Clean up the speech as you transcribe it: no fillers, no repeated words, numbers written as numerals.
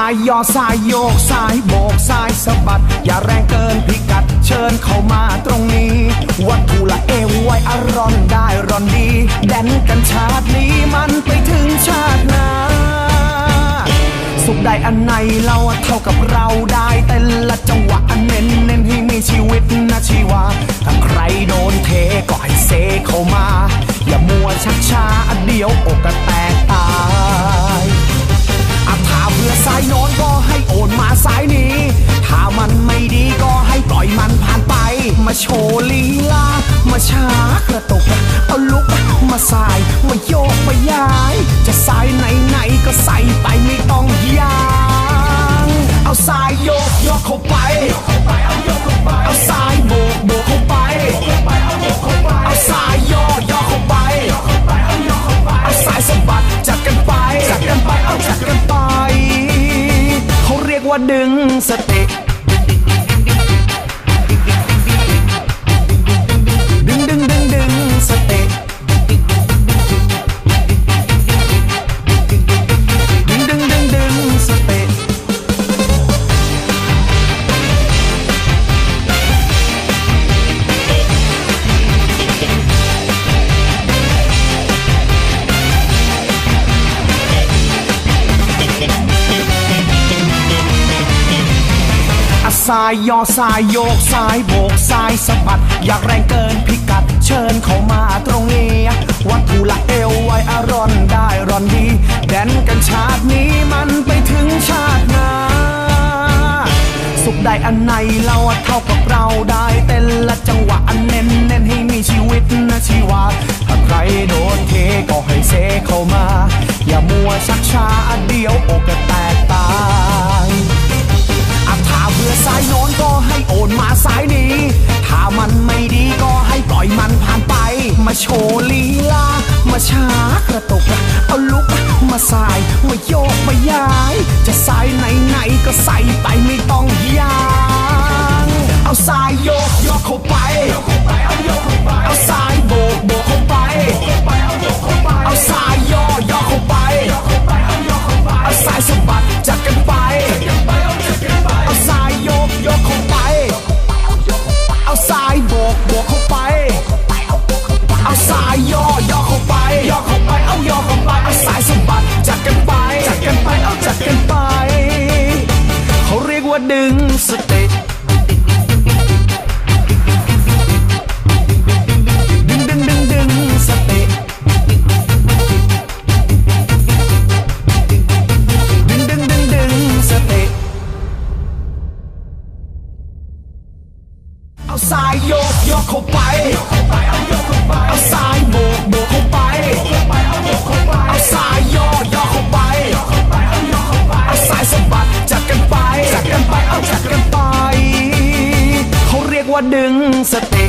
ายย่อสายโยกสายโบกสายสะบัดอย่าแรงเกินพิกัดเชิญเข้ามาตรงนี้วัดกูละเอวไว้อร่อนได้ร่อนดีแดนกันชาตินี้มันไปถึงชาติหน้าสุขใดอันไหนเราเท่ากับเราได้แต่ละจังหวะเน้นให้มีชีวิตนะชีวาถ้าใครโดนเทก็ให้เซเข้ามาอย่ามัวชักช้าเดี๋ยวอกก็แตกตายถ้าเบื่อสายโน้นก็ให้โอนมาสายนี้ถ้ามันไม่ดีก็ให้ปล่อยมันผ่านไปมาโชว์ลีลามาช้ากระตุกเอาลุกมาสายมาโยกมาย้ายจะสายไหนก็ใส่ไปไม่ต้องยางเอาสายโยกเข้าไปเอาสายโบกเข้าไปเอาสายย่อเข้าไปเอาสายสะบัดจัดกันไปเอาจัดกันไปเขาเรียกว่าดึงสติดึงสติดึงสติสายย่อสายโยกสายโบกสายสะบัดอยากแรงเกินพิกัดเชิญเข้ามาตรงนี้วัดกูละเอวไว้อร่อนได้ร่อนดีแดนกันชาตินี้มันไปถึงชาติหน้าสุขใดอันไหนเราเท่ากับเราได้แต่ละจังหวะเน้นให้มีชีวิตนะชีวาถ้าใครโดนเทก็ให้เซเข้ามาอย่ามัวชักช้าเดี๋ยวอกก็แตกตายถ้าเบื่อสายโน้นก็ให้โอนมาสายนี้ถ้ามันไม่ดีก็ให้ปล่อยมันผ่านไปมาโชว์ลีลามาช้ากระตุกเอาลุกมาสายมาโยกมาย้ายจะสายไหนก็ใส่ไปไม่ต้องยางเอาสายโยกเข้าไปเอาสายโบกเข้าไปเอาสายย่อเข้าไปเอาสายสะบัดจัดกันไปเอาสายโยกเข้าไปเอาสายโบกเข้าไปเอาสายย่อเข้าไปเอาย่อเข้าไปเอาสายสะบัดจัดกันไปเอาจัดกันไปเขาเรียกว่าดึงสติดึงสติดึงสติเอาสายโยกเข้าไปเอาสายโบกเข้าไปเอาสายย่อเข้าไปเอาสายสะบัดจัดกันไปเอาจัดกันไปเขาเรียกว่าดึงสติ